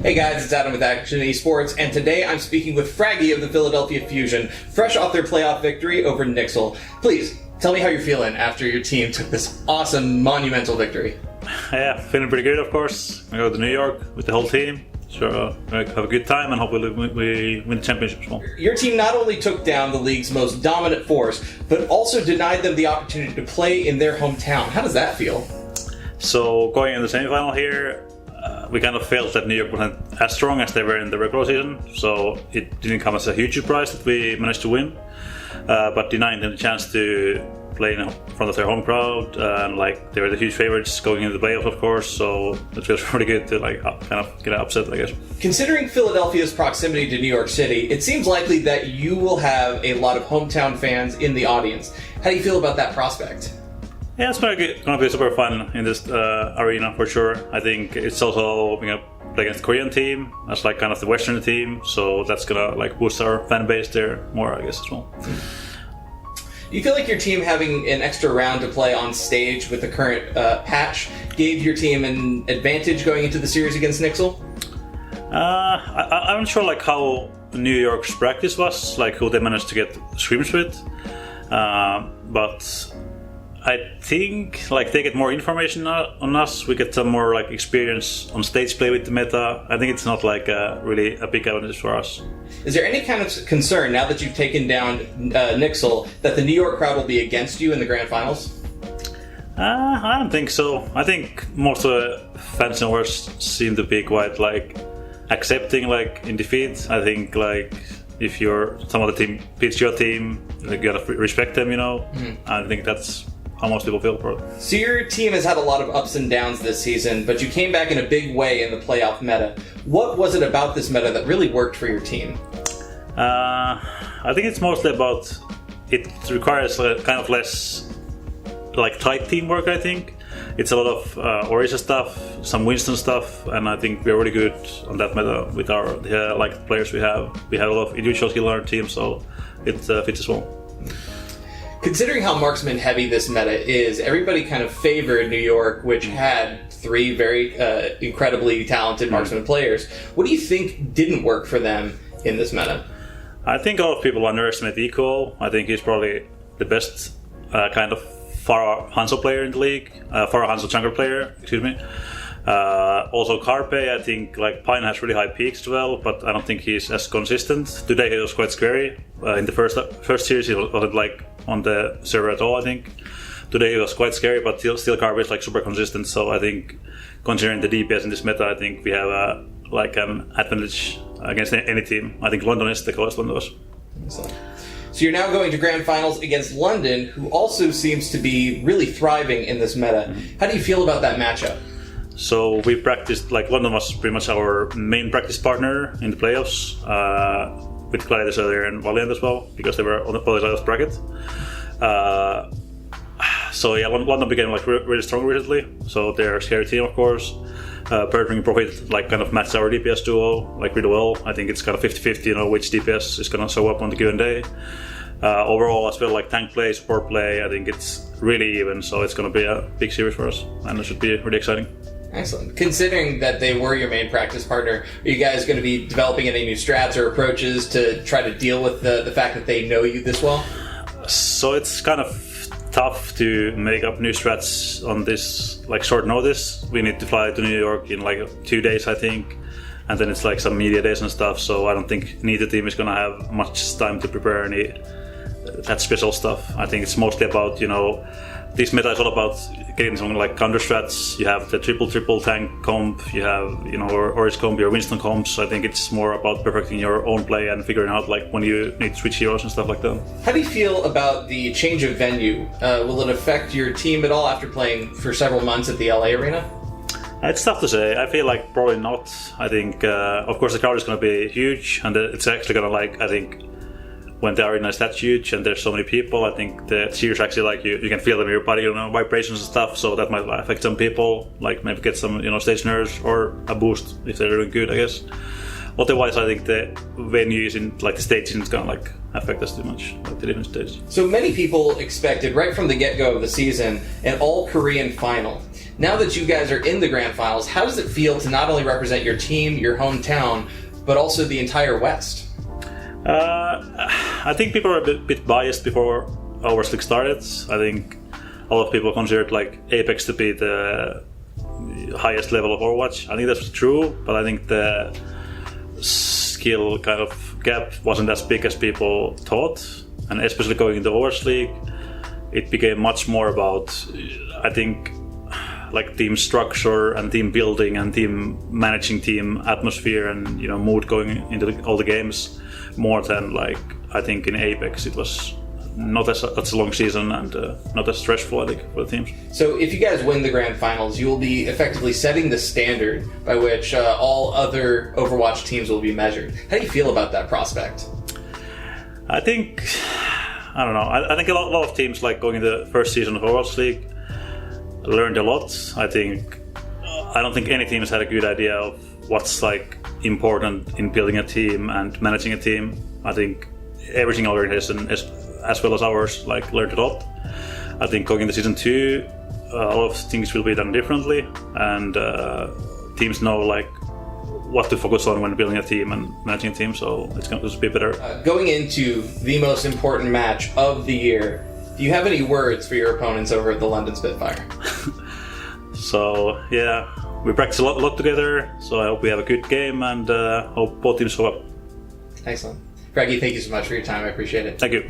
Hey guys, it's Adam with Akshon Esports, and today I'm speaking with Fragi of the Philadpehia Fusion, fresh off their playoff victory over NYXL. Please, tell me how you're feeling after your team took this awesome, monumental victory. Yeah, feeling pretty good, of course. I go to New York with the whole team. So have a good time and hopefully we win the championship as well. Your team not only took down the league's most dominant force, but also denied them the opportunity to play in their hometown. How does that feel? So going in the semifinal here, we kind of felt that New York wasn't as strong as they were in the regular season. So it didn't come as a huge surprise that we managed to win. But denying them the chance to play in front of their home crowd, and they were the huge favorites going into the playoffs, of course. So it feels pretty good to kind of get upset, I guess. Considering Philadelphia's proximity to New York City, it seems likely that you will have a lot of hometown fans in the audience. How do you feel about that prospect? Yeah, it's going to be super fun in this arena for sure. I think it's also play against the Korean team as kind of the Western team, so that's gonna boost our fan base there more, I guess, as well. Do you feel like your team having an extra round to play on stage with the current patch gave your team an advantage going into the series against NYXL? I'm not sure how New York's practice was, who they managed to get scrims with, but I think they get more information on us. We get some more experience on stage play with the meta. I think it's not really a big advantage for us. Is there any kind of concern now that you've taken down NYXL that the New York crowd will be against you in the grand finals? I don't think so. I think most of the fans in the world seem to be quite accepting in defeat. I think if some of the team beats your team, you gotta respect them. Mm-hmm. I think that's how most people feel for it. So your team has had a lot of ups and downs this season, but you came back in a big way in the playoff meta. What was it about this meta that really worked for your team? I think it's mostly about it requires kind of less tight teamwork. I think it's a lot of Orisa stuff, some Winston stuff, and I think we're really good on that meta with our players we have. We have a lot of individual skill on our team, so it fits as well. Considering how marksman heavy this meta is, everybody kind of favored New York, which had three very incredibly talented marksman players. What do you think didn't work for them in this meta? I think a lot of people underestimate Eco. I think he's probably the best kind of Pharah Hanzo player in the league, Pharah Hanzo jungler player, excuse me. Also Carpe, I think Pine has really high peaks as well, but I don't think he's as consistent. Today he was quite scary. In the first series he wasn't on the server at all, I think. Today he was quite scary, but still Carpe is super consistent, so I think considering the DPS in this meta, I think we have an advantage against any team. I think London is the closest one to us. So you're now going to grand finals against London, who also seems to be really thriving in this meta. Mm-hmm. How do you feel about that matchup? So we practiced, London was pretty much our main practice partner in the playoffs, with Gladiators earlier and Valiant as well, because they were on the other side of the bracket. So yeah, London became really strong recently, so they're a scary team, of course. Pershing Profit kind of matched our DPS duo really well. I think it's kind of 50-50, which DPS is going to show up on the given day. Overall as well, tank play, support play, I think it's really even, so it's going to be a big series for us, and it should be really exciting. Excellent. Considering that they were your main practice partner, are you guys going to be developing any new strats or approaches to try to deal with the fact that they know you this well? So it's kind of tough to make up new strats on this short notice. We need to fly to New York in 2 days, I think, and then it's some media days and stuff, so I don't think neither team is going to have much time to prepare any that special stuff. I think it's mostly about, this meta is all about getting something counter strats. You have the triple tank comp, you have Oris comp, your Winston comps. So I think it's more about perfecting your own play and figuring out when you need to switch heroes and stuff like that. How do you feel about the change of venue? Will it affect your team at all after playing for several months at the LA arena? It's tough to say. I feel probably not. I think of course the crowd is going to be huge, and it's actually going to I think when the arena is that huge and there's so many people, I think the series actually you can feel them in your body, vibrations and stuff, so that might affect some people, maybe get some stage nerves or a boost if they're doing good, I guess. Otherwise, I think the venue isn't the stage isn't gonna affect us too much, the different stage. So many people expected right from the get-go of the season an all-Korean final. Now that you guys are in the grand finals, how does it feel to not only represent your team, your hometown, but also the entire West? I think people are a bit biased before Overwatch League started. I think a lot of people considered like Apex to be the highest level of Overwatch. I think that's true, but I think the skill kind of gap wasn't as big as people thought. And especially going into Overwatch League, it became much more about, I think, like team structure and team building and team managing team atmosphere and mood going into all the games, more than like I think in Apex it was not as a long season and not as stressful, I think, for the teams. So if you guys win the grand finals, you will be effectively setting the standard by which all other Overwatch teams will be measured. How do you feel about that prospect? I think, I don't know, I think a lot of teams, like going into the first season of Overwatch League, learned a lot. I don't think any team has had a good idea of what's like important in building a team and managing a team. I think every single organization, as well as ours, like learned a lot. I think going into season 2, a lot of things will be done differently, and teams know like what to focus on when building a team and managing a team, so it's going to be better. Going into the most important match of the year, do you have any words for your opponents over at the London Spitfire? So, yeah, we practice a lot together, so I hope we have a good game and hope both teams show up. Excellent. Fragi, thank you so much for your time. I appreciate it. Thank you.